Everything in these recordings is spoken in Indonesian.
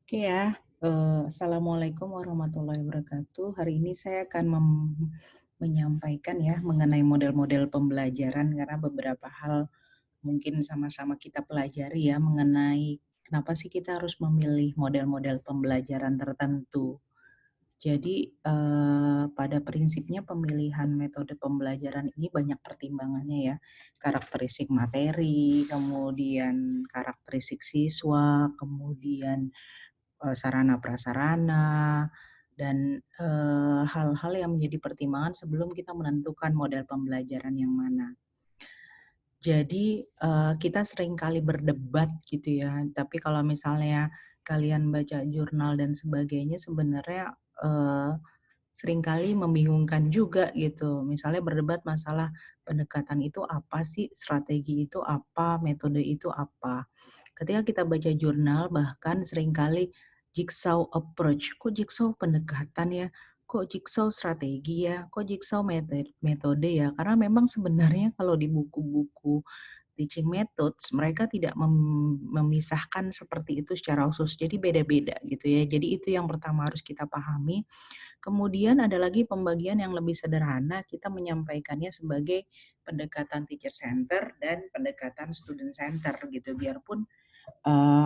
Oke ya, assalamualaikum warahmatullahi wabarakatuh. Hari ini saya akan menyampaikan ya mengenai model-model pembelajaran karena beberapa hal mungkin sama-sama kita pelajari ya mengenai kenapa sih kita harus memilih model-model pembelajaran tertentu. Jadi pada prinsipnya pemilihan metode pembelajaran ini banyak pertimbangannya ya, karakteristik materi, kemudian karakteristik siswa, kemudian sarana prasarana, dan hal-hal yang menjadi pertimbangan sebelum kita menentukan model pembelajaran yang mana. Jadi, kita seringkali berdebat gitu ya, tapi kalau misalnya kalian baca jurnal dan sebagainya sebenarnya, seringkali membingungkan juga gitu. Misalnya berdebat masalah pendekatan itu apa sih, strategi itu apa, metode itu apa. Ketika kita baca jurnal bahkan seringkali jigsaw approach, kok jigsaw pendekatan ya, kok jigsaw strategi ya, kok jigsaw metode ya. Karena memang sebenarnya kalau di buku-buku teaching methods mereka tidak memisahkan seperti itu secara khusus, jadi beda-beda gitu ya. Jadi itu yang pertama harus kita pahami. Kemudian ada lagi pembagian yang lebih sederhana, kita menyampaikannya sebagai pendekatan teacher center dan pendekatan student center gitu. Biarpun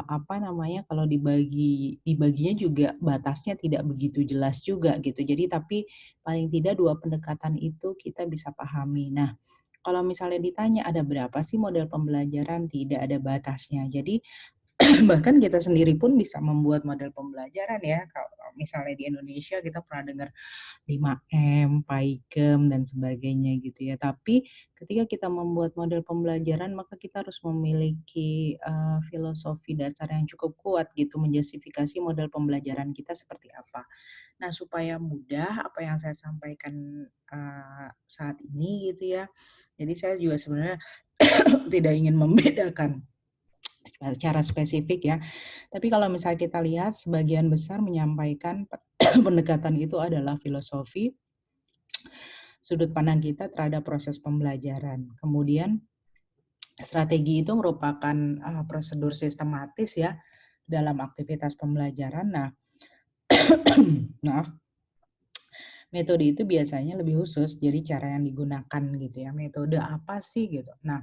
apa namanya, kalau dibaginya juga batasnya tidak begitu jelas juga gitu. Jadi tapi paling tidak 2 pendekatan itu kita bisa pahami. Nah, kalau misalnya ditanya ada berapa sih model pembelajaran, tidak ada batasnya. Jadi bahkan kita sendiri pun bisa membuat model pembelajaran ya. Kalau misalnya di Indonesia kita pernah dengar 5M, PAIKEM, dan sebagainya gitu ya. Tapi ketika kita membuat model pembelajaran, maka kita harus memiliki filosofi dasar yang cukup kuat gitu, menjustifikasi model pembelajaran kita seperti apa. Nah, supaya mudah apa yang saya sampaikan saat ini gitu ya. Jadi saya juga sebenarnya tidak ingin membedakan secara spesifik ya. Tapi kalau misalnya kita lihat sebagian besar menyampaikan pendekatan itu adalah filosofi, sudut pandang kita terhadap proses pembelajaran. Kemudian strategi itu merupakan prosedur sistematis ya dalam aktivitas pembelajaran. Nah, maaf, metode itu biasanya lebih khusus, jadi cara yang digunakan gitu ya. Metode apa sih gitu. Nah,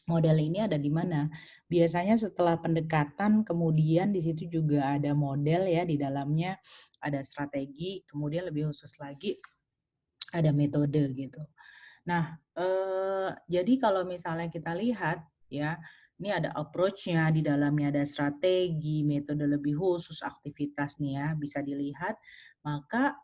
model ini ada di mana? Biasanya setelah pendekatan, kemudian di situ juga ada model ya, di dalamnya ada strategi, kemudian lebih khusus lagi ada metode gitu. Nah, jadi kalau misalnya kita lihat ya, ini ada approach-nya, di dalamnya ada strategi, metode lebih khusus, aktivitas nih ya, bisa dilihat. Maka,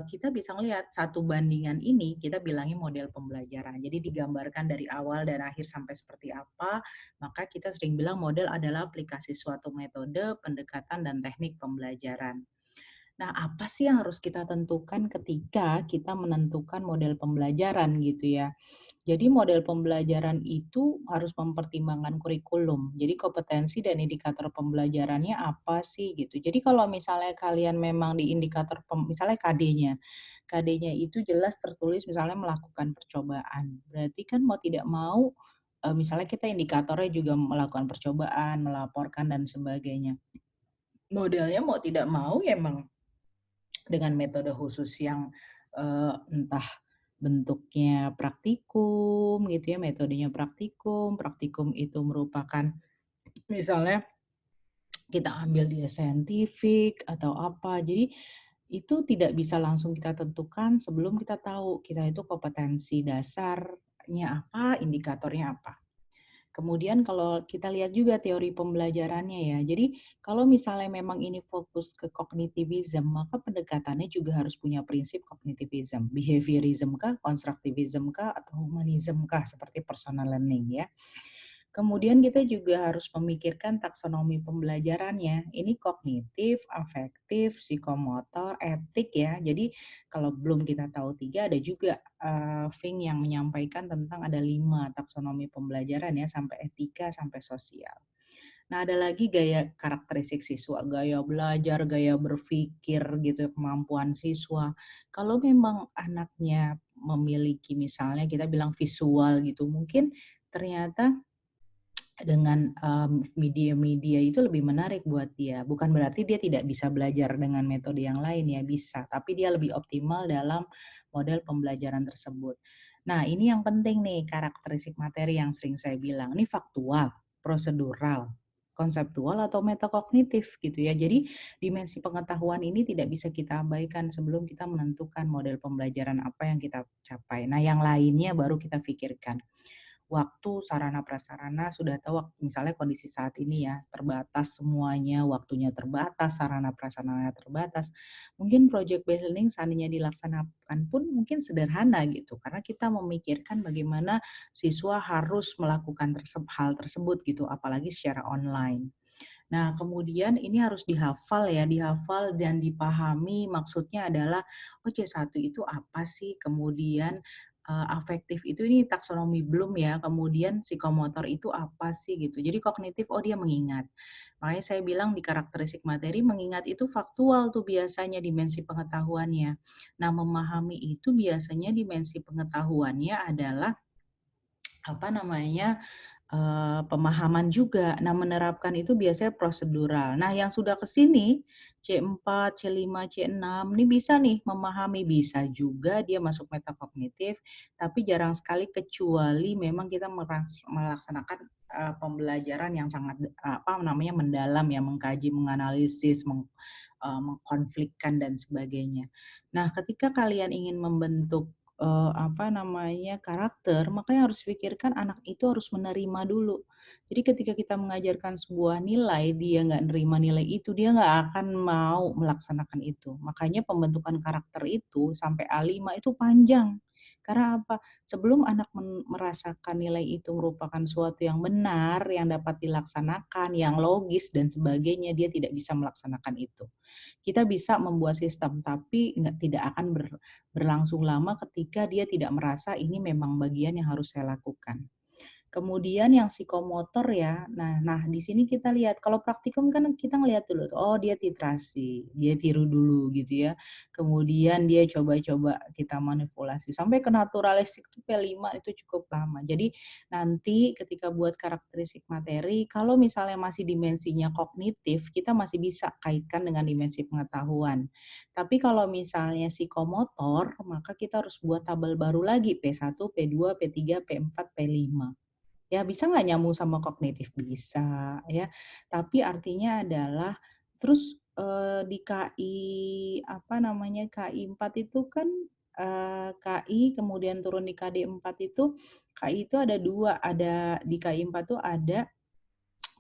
kita bisa ngelihat satu bandingan ini kita bilangnya model pembelajaran. Jadi digambarkan dari awal dan akhir sampai seperti apa, maka kita sering bilang model adalah aplikasi suatu metode, pendekatan, dan teknik pembelajaran. Nah, apa sih yang harus kita tentukan ketika kita menentukan model pembelajaran gitu ya? Jadi model pembelajaran itu harus mempertimbangkan kurikulum. Jadi kompetensi dan indikator pembelajarannya apa sih gitu. Jadi kalau misalnya kalian memang di indikator misalnya KD-nya. KD-nya itu jelas tertulis misalnya melakukan percobaan. Berarti kan mau tidak mau misalnya kita indikatornya juga melakukan percobaan, melaporkan dan sebagainya. Modelnya mau tidak mau ya emang dengan metode khusus yang entah bentuknya praktikum gitu ya, metodenya praktikum, praktikum itu merupakan misalnya kita ambil dia saintifik atau apa. Jadi itu tidak bisa langsung kita tentukan sebelum kita tahu kita itu kompetensi dasarnya apa, indikatornya apa. Kemudian kalau kita lihat juga teori pembelajarannya ya. Jadi kalau misalnya memang ini fokus ke kognitivism, maka pendekatannya juga harus punya prinsip kognitivism. Behaviorism kah, konstruktivism kah, atau humanism kah, seperti personal learning ya. Kemudian kita juga harus memikirkan taksonomi pembelajarannya. Ini kognitif, afektif, psikomotor, etik ya. Jadi kalau belum kita tahu 3, ada juga Fink yang menyampaikan tentang ada 5 taksonomi pembelajaran ya, sampai etika, sampai sosial. Nah, ada lagi gaya karakteristik siswa, gaya belajar, gaya berpikir gitu, kemampuan siswa. Kalau memang anaknya memiliki misalnya kita bilang visual gitu, mungkin ternyata dengan media-media itu lebih menarik buat dia. Bukan berarti dia tidak bisa belajar dengan metode yang lain ya, bisa, tapi dia lebih optimal dalam model pembelajaran tersebut. Nah, ini yang penting nih, karakteristik materi yang sering saya bilang. Ini faktual, prosedural, konseptual, atau metakognitif gitu ya. Jadi dimensi pengetahuan ini tidak bisa kita abaikan sebelum kita menentukan model pembelajaran apa yang kita capai. Nah, yang lainnya baru kita pikirkan. Waktu, sarana prasarana sudah tahu misalnya kondisi saat ini ya, terbatas semuanya, waktunya terbatas, sarana prasarananya terbatas. Mungkin project based learning seandainya dilaksanakan pun mungkin sederhana gitu, karena kita memikirkan bagaimana siswa harus melakukan hal tersebut gitu, apalagi secara online. Nah, kemudian ini harus dihafal ya, dihafal dan dipahami maksudnya adalah, oh C1 itu apa sih? Kemudian afektif itu ini taksonomi belum ya, kemudian psikomotor itu apa sih gitu. Jadi kognitif, oh dia mengingat. Makanya saya bilang di karakteristik materi mengingat itu faktual tuh biasanya dimensi pengetahuannya. Nah, memahami itu biasanya dimensi pengetahuannya adalah apa namanya, pemahaman juga. Nah, menerapkan itu biasanya prosedural. Nah, yang sudah ke sini C4, C5, C6 ini bisa nih memahami, bisa juga dia masuk metakognitif, tapi jarang sekali kecuali memang kita melaksanakan, pembelajaran yang sangat apa namanya, mendalam ya, mengkaji, menganalisis, mengkonflikkan dan sebagainya. Nah, ketika kalian ingin membentuk apa namanya, karakter, makanya harus pikirkan anak itu harus menerima dulu. Jadi ketika kita mengajarkan sebuah nilai, dia nggak nerima nilai itu, dia nggak akan mau melaksanakan itu. Makanya pembentukan karakter itu sampai A5 itu panjang. Karena apa? Sebelum anak merasakan nilai itu merupakan suatu yang benar, yang dapat dilaksanakan, yang logis dan sebagainya, dia tidak bisa melaksanakan itu. Kita bisa membuat sistem, tapi tidak akan berlangsung lama ketika dia tidak merasa ini memang bagian yang harus saya lakukan. Kemudian yang psikomotor ya, nah di sini kita lihat kalau praktikum kan kita ngelihat dulu tuh, oh dia titrasi, dia tiru dulu gitu ya. Kemudian dia coba-coba kita manipulasi sampai ke naturalistik tuh P5 itu cukup lama. Jadi nanti ketika buat karakteristik materi, kalau misalnya masih dimensinya kognitif, kita masih bisa kaitkan dengan dimensi pengetahuan. Tapi kalau misalnya psikomotor, maka kita harus buat tabel baru lagi P1, P2, P3, P4, P5. Ya bisa nggak nyambung sama kognitif? Bisa ya, tapi artinya adalah terus, di KI apa namanya, KI 4 itu kan, KI kemudian turun di KD 4 itu, KI itu ada 2 ada di KI 4 tuh ada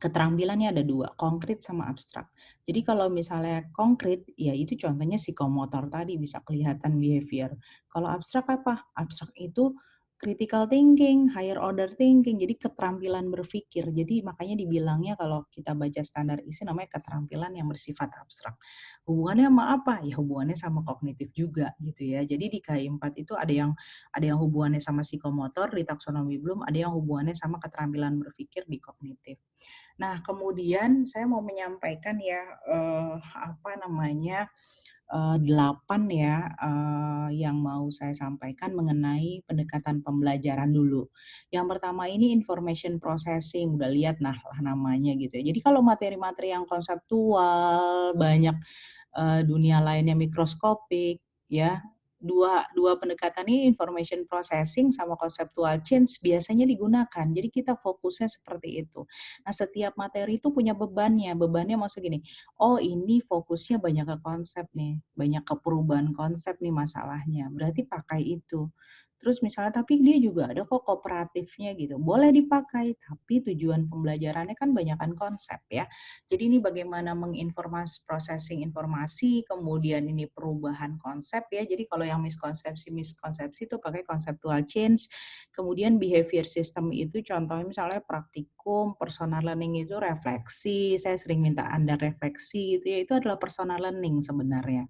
keterampilannya ada 2 konkret sama abstrak. Jadi kalau misalnya konkret, ya itu contohnya psikomotor tadi bisa kelihatan behavior. Kalau abstrak apa? Abstrak itu critical thinking, higher order thinking, jadi keterampilan berpikir. Jadi makanya dibilangnya kalau kita baca standar ISI namanya keterampilan yang bersifat abstrak. Hubungannya sama apa? Ya hubungannya sama kognitif juga gitu ya. Jadi di KI 4 itu ada yang hubungannya sama psikomotor di taksonomi belum, ada yang hubungannya sama keterampilan berpikir di kognitif. Nah, kemudian saya mau menyampaikan ya, apa namanya, 8 ya, yang mau saya sampaikan mengenai pendekatan pembelajaran dulu. Yang pertama ini information processing, udah lihat nah namanya gitu ya. Jadi kalau materi-materi yang konseptual, banyak dunia lainnya mikroskopik ya. Dua dua pendekatan ini information processing sama conceptual change biasanya digunakan. Jadi kita fokusnya seperti itu. Nah, setiap materi itu punya bebannya. Bebannya maksud gini, oh ini fokusnya banyak ke konsep nih, banyak ke perubahan konsep nih masalahnya. Berarti pakai itu. Terus misalnya, tapi dia juga ada kok kooperatifnya gitu. Boleh dipakai, tapi tujuan pembelajarannya kan banyakan konsep ya. Jadi ini bagaimana processing informasi, kemudian ini perubahan konsep ya. Jadi kalau yang miskonsepsi itu pakai conceptual change, kemudian behavior system itu contohnya misalnya praktikum, personal learning itu refleksi, saya sering minta Anda refleksi itu ya, itu adalah personal learning sebenarnya.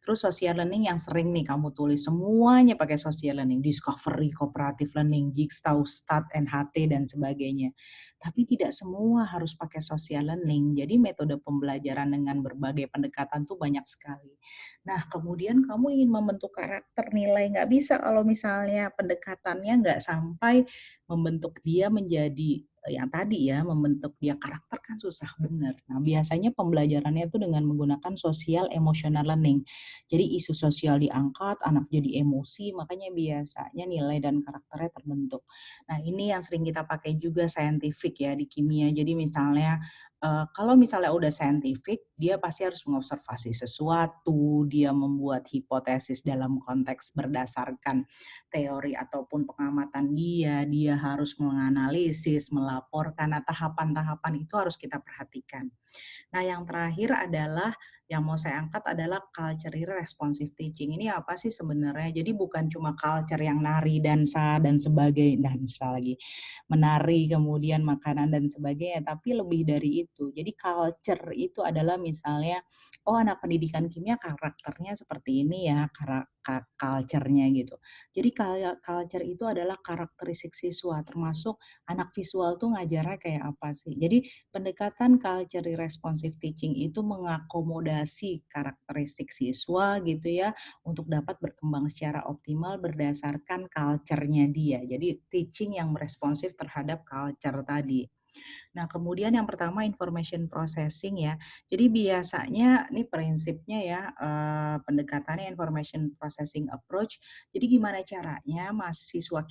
Terus social learning yang sering nih kamu tulis semuanya pakai social learning, discovery, cooperative learning, jigsaw, STAT, NHT dan sebagainya. Tapi tidak semua harus pakai social learning. Jadi metode pembelajaran dengan berbagai pendekatan tuh banyak sekali. Nah, kemudian kamu ingin membentuk karakter nilai, nggak bisa kalau misalnya pendekatannya nggak sampai membentuk dia menjadi yang tadi ya, membentuk dia karakter kan susah bener. Nah, biasanya pembelajarannya itu dengan menggunakan social emotional learning. Jadi isu sosial diangkat, anak jadi emosi, makanya biasanya nilai dan karakternya terbentuk. Nah, ini yang sering kita pakai juga scientific ya di kimia. Jadi misalnya kalau misalnya udah scientific, dia pasti harus mengobservasi sesuatu, dia membuat hipotesis dalam konteks berdasarkan teori ataupun pengamatan dia harus menganalisis, melaporkan. Nah, tahapan-tahapan itu harus kita perhatikan. Nah, yang terakhir adalah yang mau saya angkat adalah culturally responsive teaching. Ini apa sih sebenarnya? Jadi bukan cuma culture yang nari, dansa lagi, menari, kemudian makanan dan sebagainya, tapi lebih dari itu. Jadi culture itu adalah misalnya, oh anak pendidikan kimia karakternya seperti ini ya, culture-nya gitu. Jadi culture itu adalah karakteristik siswa, termasuk anak visual tuh ngajarnya kayak apa sih. Jadi pendekatan culturally responsive teaching itu mengakomodasi karakteristik siswa gitu ya, untuk dapat berkembang secara optimal berdasarkan culture-nya dia. Jadi teaching yang responsif terhadap culture tadi. Nah, kemudian yang pertama information processing ya. Jadi biasanya nih prinsipnya ya, pendekatannya information processing approach. Jadi gimana caranya mahasiswa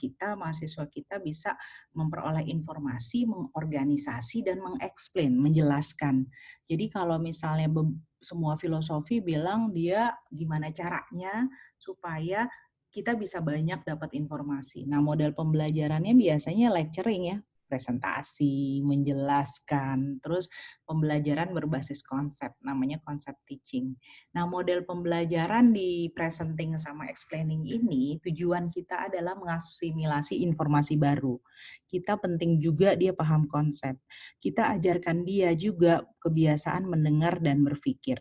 kita bisa memperoleh informasi, mengorganisasi dan mengeksplain, menjelaskan. Jadi kalau misalnya semua filosofi bilang dia gimana caranya supaya kita bisa banyak dapat informasi. Nah, model pembelajarannya biasanya lecturing ya, presentasi, menjelaskan, terus pembelajaran berbasis konsep, namanya konsep teaching. Nah, model pembelajaran di presenting sama explaining ini, tujuan kita adalah mengasimilasi informasi baru. Kita penting juga dia paham konsep. Kita ajarkan dia juga kebiasaan mendengar dan berpikir.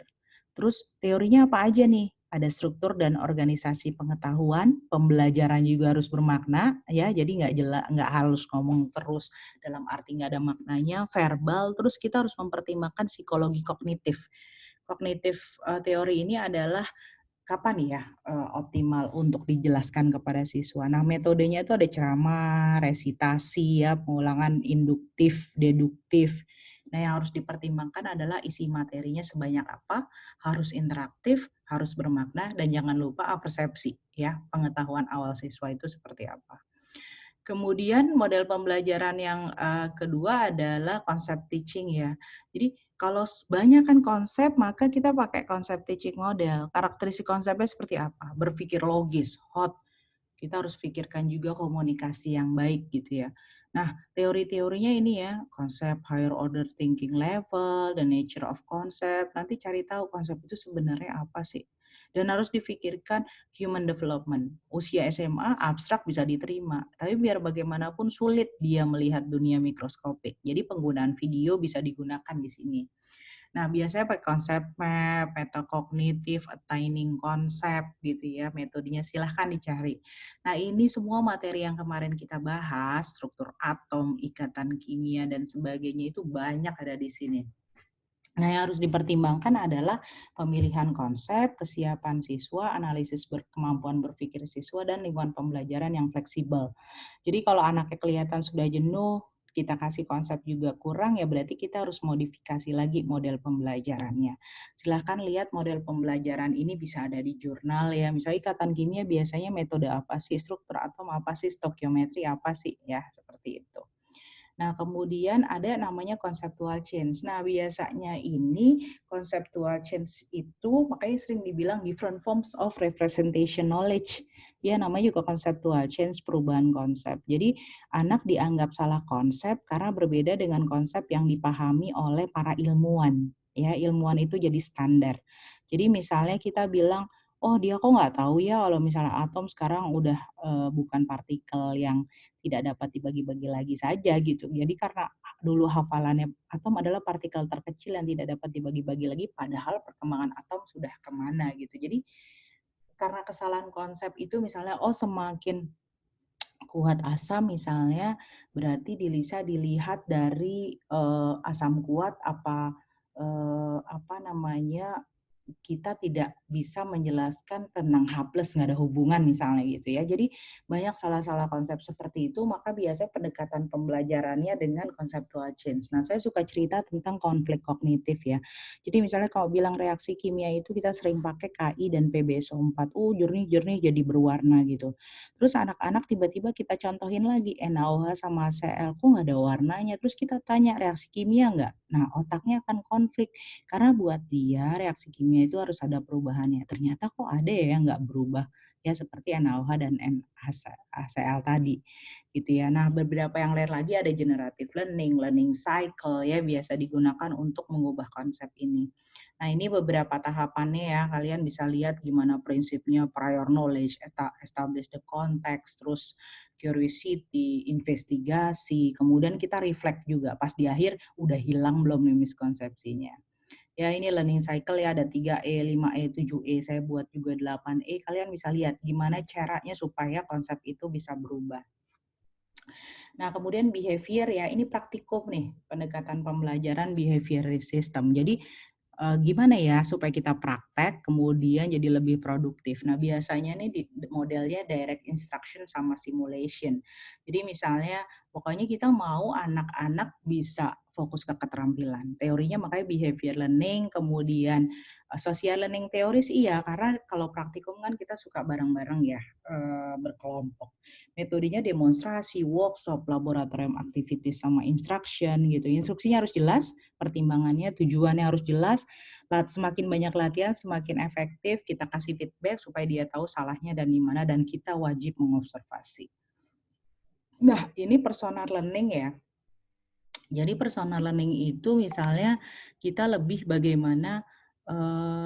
Terus teorinya apa aja nih? Ada struktur dan organisasi pengetahuan, pembelajaran juga harus bermakna ya, jadi nggak halus ngomong terus dalam arti nggak ada maknanya, verbal, terus kita harus mempertimbangkan psikologi kognitif. Kognitif teori ini adalah kapan ya optimal untuk dijelaskan kepada siswa. Nah, metodenya itu ada ceramah, resitasi ya, pengulangan induktif, deduktif. Nah, yang harus dipertimbangkan adalah isi materinya sebanyak apa, harus interaktif, harus bermakna, dan jangan lupa persepsi ya, pengetahuan awal siswa itu seperti apa. Kemudian model pembelajaran yang kedua adalah konsep teaching ya. Jadi kalau banyak kan konsep, maka kita pakai konsep teaching model. Karakteristik konsepnya seperti apa? Berpikir logis, hot. Kita harus pikirkan juga komunikasi yang baik gitu ya. Nah, teori-teorinya ini ya, konsep higher order thinking level, the nature of concept. Nanti cari tahu konsep itu sebenarnya apa sih. Dan harus difikirkan human development. Usia SMA abstrak bisa diterima, tapi biar bagaimanapun sulit dia melihat dunia mikroskopik. Jadi penggunaan video bisa digunakan di sini. Nah, biasanya pakai konsep map, metakognitif, attaining konsep gitu ya, metodenya silahkan dicari. Nah, ini semua materi yang kemarin kita bahas, struktur atom, ikatan kimia, dan sebagainya itu banyak ada di sini. Nah, yang harus dipertimbangkan adalah pemilihan konsep, kesiapan siswa, analisis kemampuan berpikir siswa, dan lingkungan pembelajaran yang fleksibel. Jadi kalau anaknya kelihatan sudah jenuh, kita kasih konsep juga kurang, ya berarti kita harus modifikasi lagi model pembelajarannya. Silahkan lihat model pembelajaran ini bisa ada di jurnal ya. Misalnya ikatan kimia biasanya metode apa sih, struktur atom apa sih, stokiometri apa sih, ya seperti itu. Nah, kemudian ada namanya conceptual change. Nah, biasanya ini conceptual change itu makanya sering dibilang different forms of representation knowledge. Ya, namanya juga conceptual change, perubahan konsep. Jadi, anak dianggap salah konsep karena berbeda dengan konsep yang dipahami oleh para ilmuwan. Ya, ilmuwan itu jadi standar. Jadi, misalnya kita bilang, oh dia kok nggak tahu ya kalau misalnya atom sekarang udah bukan partikel yang tidak dapat dibagi-bagi lagi saja gitu. Jadi karena dulu hafalannya atom adalah partikel terkecil yang tidak dapat dibagi-bagi lagi, padahal perkembangan atom sudah kemana gitu. Jadi karena kesalahan konsep itu misalnya, oh semakin kuat asam misalnya, berarti bisa dilihat dari asam kuat apa namanya kita tidak bisa menjelaskan tentang H plus nggak ada hubungan misalnya gitu ya. Jadi banyak salah-salah konsep seperti itu, maka biasanya pendekatan pembelajarannya dengan conceptual change. Nah, saya suka cerita tentang konflik kognitif ya. Jadi misalnya kalau bilang reaksi kimia itu kita sering pakai Ki dan PbSO4, jernih-jernih jadi berwarna gitu. Terus anak-anak tiba-tiba kita contohin lagi NaOH sama Cl, kok nggak ada warnanya? Terus kita tanya reaksi kimia nggak? Nah, otaknya akan konflik karena buat dia reaksi kimia itu harus ada perubahannya. Ternyata kok ada ya yang nggak berubah, ya seperti NaOH dan NaCl tadi, gitu ya. Nah, beberapa yang lain lagi ada generative learning, learning cycle ya biasa digunakan untuk mengubah konsep ini. Nah, ini beberapa tahapannya ya, kalian bisa lihat gimana prinsipnya prior knowledge, establish the context, terus curiosity, investigasi, kemudian kita reflect juga pas di akhir udah hilang belum nih miskonsepsinya. Ya ini learning cycle ya ada 3E, 5E, 7E, saya buat juga 8E, kalian bisa lihat gimana caranya supaya konsep itu bisa berubah. Nah, kemudian behavior ya, ini praktikum nih, pendekatan pembelajaran behavior system. Jadi gimana ya supaya kita praktek kemudian jadi lebih produktif. Nah, biasanya nih di modelnya direct instruction sama simulation. Jadi misalnya pokoknya kita mau anak-anak bisa fokus ke keterampilan. Teorinya makanya behavior learning, kemudian social learning teoris iya, karena kalau praktikum kan kita suka bareng-bareng ya, berkelompok. Metodenya demonstrasi, workshop, laboratorium activities sama instruction gitu. Instruksinya harus jelas, pertimbangannya, tujuannya harus jelas. Semakin banyak latihan, semakin efektif. Kita kasih feedback supaya dia tahu salahnya dan di mana dan kita wajib mengobservasi. Nah, ini personal learning ya. Jadi personal learning itu misalnya kita lebih bagaimana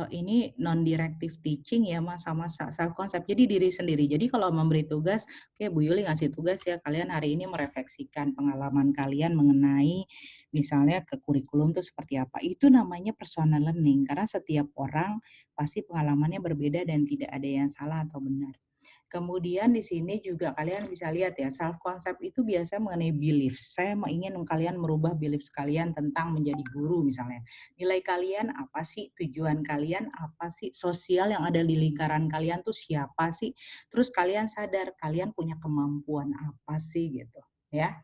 ini non directive teaching ya Mas sama self concept. Jadi diri sendiri. Jadi kalau memberi tugas, oke Bu Yuli ngasih tugas ya kalian hari ini merefleksikan pengalaman kalian mengenai misalnya ke kurikulum itu seperti apa. Itu namanya personal learning karena setiap orang pasti pengalamannya berbeda dan tidak ada yang salah atau benar. Kemudian di sini juga kalian bisa lihat ya, self concept itu biasanya mengenai belief. Saya ingin kalian merubah belief kalian tentang menjadi guru misalnya. Nilai kalian apa sih? Tujuan kalian apa sih? Sosial yang ada di lingkaran kalian tuh siapa sih? Terus kalian sadar kalian punya kemampuan apa sih gitu, ya.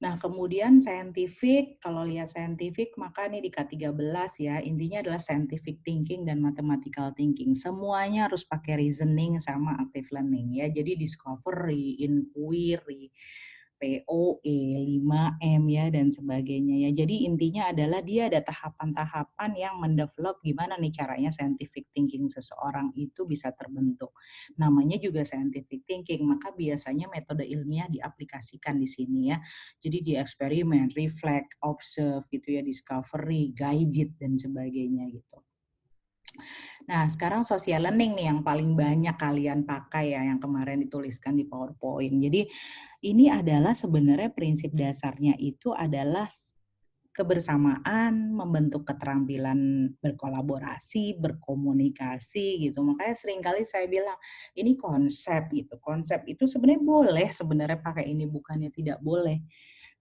Nah, kemudian scientific, kalau lihat scientific maka ini di K13 ya, intinya adalah scientific thinking dan mathematical thinking. Semuanya harus pakai reasoning sama active learning ya. Jadi discovery, inquiry, POE, 5M ya dan sebagainya ya. Jadi intinya adalah dia ada tahapan-tahapan yang mendevelop gimana nih caranya scientific thinking seseorang itu bisa terbentuk. Namanya juga scientific thinking, maka biasanya metode ilmiah diaplikasikan di sini ya. Jadi di eksperimen, reflect, observe gitu ya, discovery, guided dan sebagainya gitu. Nah, sekarang social learning nih yang paling banyak kalian pakai ya, yang kemarin dituliskan di PowerPoint. Jadi ini adalah sebenarnya prinsip dasarnya itu adalah kebersamaan, membentuk keterampilan berkolaborasi, berkomunikasi gitu. Makanya seringkali saya bilang, ini konsep gitu. Konsep itu sebenarnya boleh sebenarnya pakai ini, bukannya tidak boleh.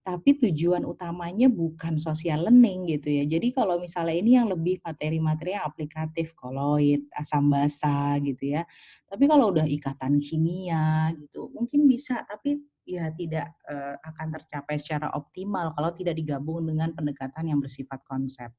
Tapi tujuan utamanya bukan social learning gitu ya. Jadi kalau misalnya ini yang lebih materi-materi yang aplikatif, koloid, asam basa gitu ya. Tapi kalau udah ikatan kimia gitu, mungkin bisa, tapi ya tidak akan tercapai secara optimal kalau tidak digabung dengan pendekatan yang bersifat konsep.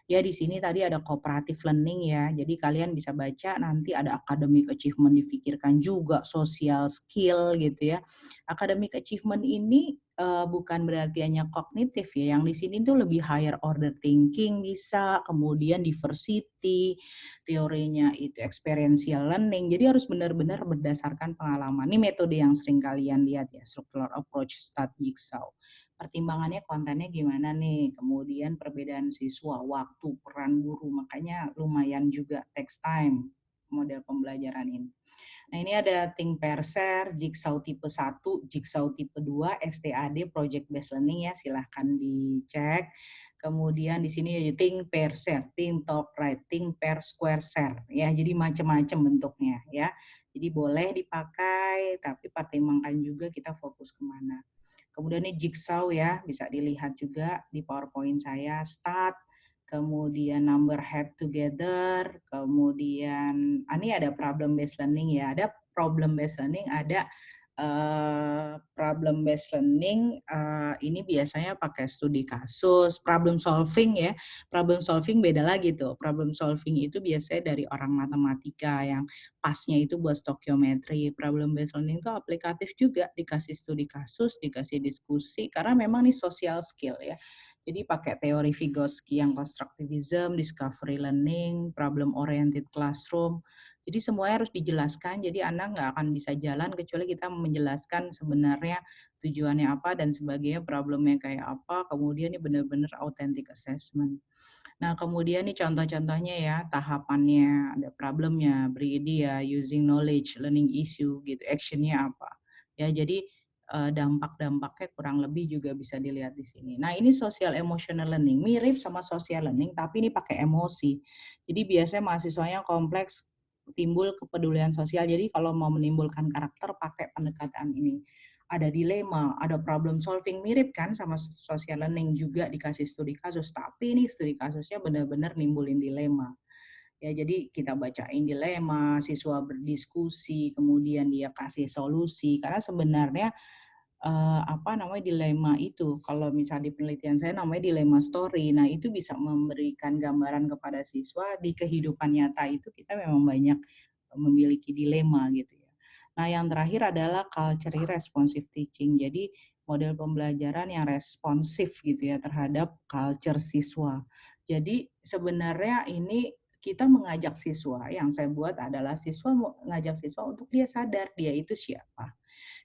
Ya di sini tadi ada cooperative learning ya, jadi kalian bisa baca nanti ada academic achievement difikirkan juga, social skill gitu ya. Academic achievement ini bukan berarti hanya kognitif ya, yang di sini tuh lebih higher order thinking bisa, kemudian diversity, teorinya itu experiential learning, jadi harus benar-benar berdasarkan pengalaman. Ini metode yang sering kalian lihat ya, structural approach, start jigsaw. Pertimbangannya kontennya gimana nih, kemudian perbedaan siswa, waktu, peran guru, makanya lumayan juga takes time model pembelajaran ini. Nah ini ada think pair share, jigsaw tipe 1, jigsaw tipe 2, STAD, project based learning ya, silahkan dicek. Kemudian di sini think pair share, think talk write, think pair square share ya, jadi macam-macam bentuknya ya. Jadi boleh dipakai, tapi pertimbangkan juga kita fokus kemana. Kemudian ini jigsaw ya, bisa dilihat juga di PowerPoint saya, start, kemudian number head together, kemudian ini ada problem based learning ya, ada problem based learning, ada problem based learning. Ini biasanya pakai studi kasus, problem solving ya. Problem solving beda lagi tuh. Problem solving itu biasanya dari orang matematika yang pasnya itu buat stokiometri. Problem based learning itu aplikatif juga, dikasih studi kasus, dikasih diskusi, karena memang ini social skill ya. Jadi pakai teori Vygotsky yang constructivism, discovery learning, problem oriented classroom. Jadi semuanya harus dijelaskan, jadi anak nggak akan bisa jalan kecuali kita menjelaskan sebenarnya tujuannya apa dan sebagainya, problemnya kayak apa, kemudian ini benar-benar authentic assessment. Nah, kemudian nih contoh-contohnya ya, tahapannya, ada problemnya, beri idea, using knowledge, learning issue gitu, actionnya apa. Ya, jadi dampak-dampaknya kurang lebih juga bisa dilihat di sini. Nah, ini social emotional learning, mirip sama social learning, tapi ini pakai emosi. Jadi biasanya mahasiswanya kompleks, timbul kepedulian sosial. Jadi kalau mau menimbulkan karakter, pakai pendekatan ini. Ada dilema, ada problem solving, mirip kan sama social learning, juga dikasih studi kasus, tapi ini studi kasusnya benar-benar nimbulin dilema. Ya, jadi kita bacain dilema, siswa berdiskusi, kemudian dia kasih solusi, karena sebenarnya dilema itu, kalau misalnya di penelitian saya namanya dilema story. Nah, itu bisa memberikan gambaran kepada siswa di kehidupan nyata itu kita memang banyak memiliki dilema gitu ya. Nah, yang terakhir adalah culture responsive teaching. Jadi model pembelajaran yang responsif gitu ya terhadap culture siswa. Jadi sebenarnya ini kita mengajak siswa, yang saya buat adalah siswa mengajak siswa untuk dia sadar dia itu siapa.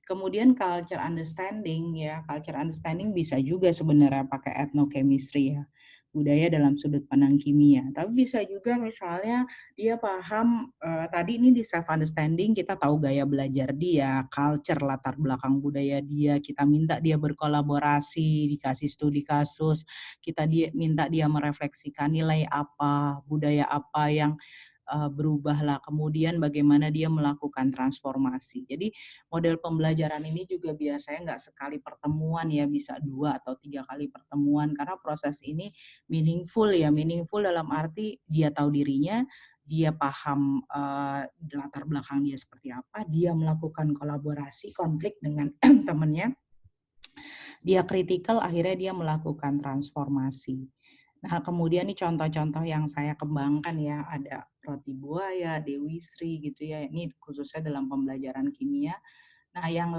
Kemudian culture understanding ya, culture understanding bisa juga sebenarnya pakai ethnochemistry ya, budaya dalam sudut pandang kimia. Tapi bisa juga misalnya dia paham, tadi ini di self understanding kita tahu gaya belajar dia, culture latar belakang budaya dia, kita minta dia berkolaborasi, dikasih studi kasus, minta dia merefleksikan nilai apa, budaya apa yang berubahlah, kemudian bagaimana dia melakukan transformasi. Jadi model pembelajaran ini juga biasanya nggak sekali pertemuan ya, bisa 2 atau 3 kali pertemuan, karena proses ini meaningful ya, meaningful dalam arti dia tahu dirinya, dia paham latar belakang dia seperti apa, dia melakukan kolaborasi, konflik dengan temannya, dia kritikal, akhirnya dia melakukan transformasi. Nah, kemudian nih contoh-contoh yang saya kembangkan ya, ada Roti Buaya, Dewi Sri gitu ya, ini khususnya dalam pembelajaran kimia. Nah, yang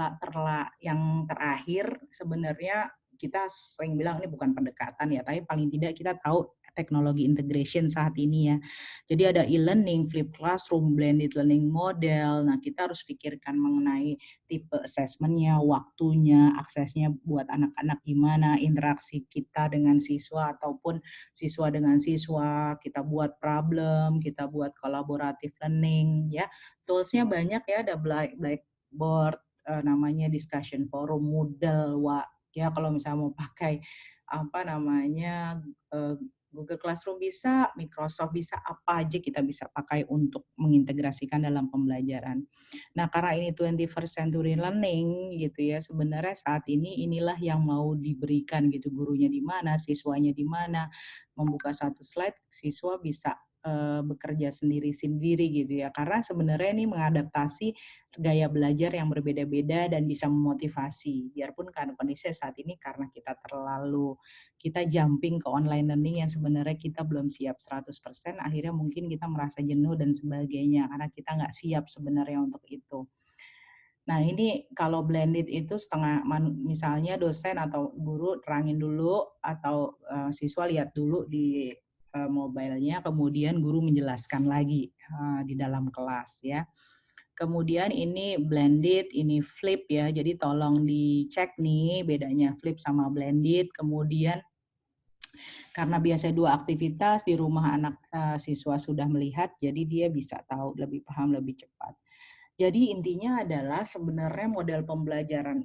terakhir sebenarnya kita sering bilang ini bukan pendekatan ya, tapi paling tidak kita tahu teknologi integration saat ini ya. Jadi ada e-learning, flip classroom, blended learning model. Nah, kita harus pikirkan mengenai tipe assessment-nya, waktunya, aksesnya buat anak-anak gimana, interaksi kita dengan siswa ataupun siswa dengan siswa, kita buat problem, kita buat collaborative learning ya. Tools-nya banyak ya, ada Blackboard, namanya discussion forum, Moodle, ya kalau misalnya mau pakai uh, Google Classroom bisa, Microsoft bisa, apa aja kita bisa pakai untuk mengintegrasikan dalam pembelajaran. Nah, karena ini 21st century learning gitu ya, sebenarnya saat ini inilah yang mau diberikan gitu, gurunya di mana, siswanya di mana. Membuka satu slide, siswa bisa bekerja sendiri-sendiri gitu ya. Karena sebenarnya ini mengadaptasi gaya belajar yang berbeda-beda dan bisa memotivasi. Biarpun karena kondisi saat ini karena kita jumping ke online learning yang sebenarnya kita belum siap 100%, akhirnya mungkin kita merasa jenuh dan sebagainya karena kita nggak siap sebenarnya untuk itu. Nah, ini kalau blended itu misalnya dosen atau guru terangin dulu atau siswa lihat dulu di mobile-nya, kemudian guru menjelaskan lagi di dalam kelas ya. Kemudian ini blended, ini flip ya. Jadi tolong dicek nih bedanya flip sama blended. Kemudian karena biasanya 2 aktivitas di rumah anak siswa sudah melihat, jadi dia bisa tahu lebih paham lebih cepat. Jadi intinya adalah sebenarnya model pembelajaran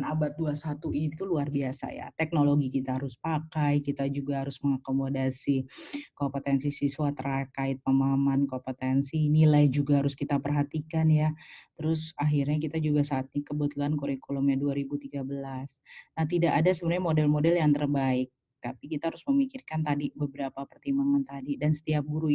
abad 21 itu luar biasa ya. Teknologi kita harus pakai, kita juga harus mengakomodasi kompetensi siswa terkait pemahaman kompetensi, nilai juga harus kita perhatikan ya. Terus akhirnya kita juga saat ini kebetulan kurikulumnya 2013. Nah, tidak ada sebenarnya model-model yang terbaik. Tapi kita harus memikirkan tadi beberapa pertimbangan tadi dan setiap guru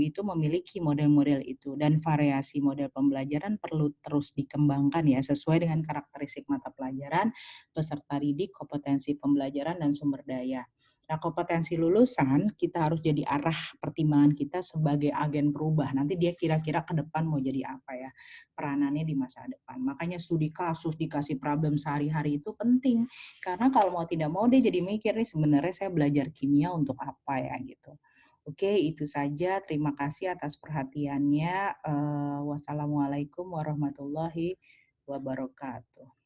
itu memiliki model-model itu dan variasi model pembelajaran perlu terus dikembangkan ya sesuai dengan karakteristik mata pelajaran, peserta didik, kompetensi pembelajaran dan sumber daya. Nah, kompetensi lulusan kita harus jadi arah pertimbangan kita sebagai agen perubah. Nanti dia kira-kira ke depan mau jadi apa ya, peranannya di masa depan. Makanya studi kasus, dikasih problem sehari-hari itu penting. Karena kalau mau tidak mau dia jadi mikir nih sebenarnya saya belajar kimia untuk apa ya gitu. Oke, itu saja. Terima kasih atas perhatiannya. Wassalamualaikum warahmatullahi wabarakatuh.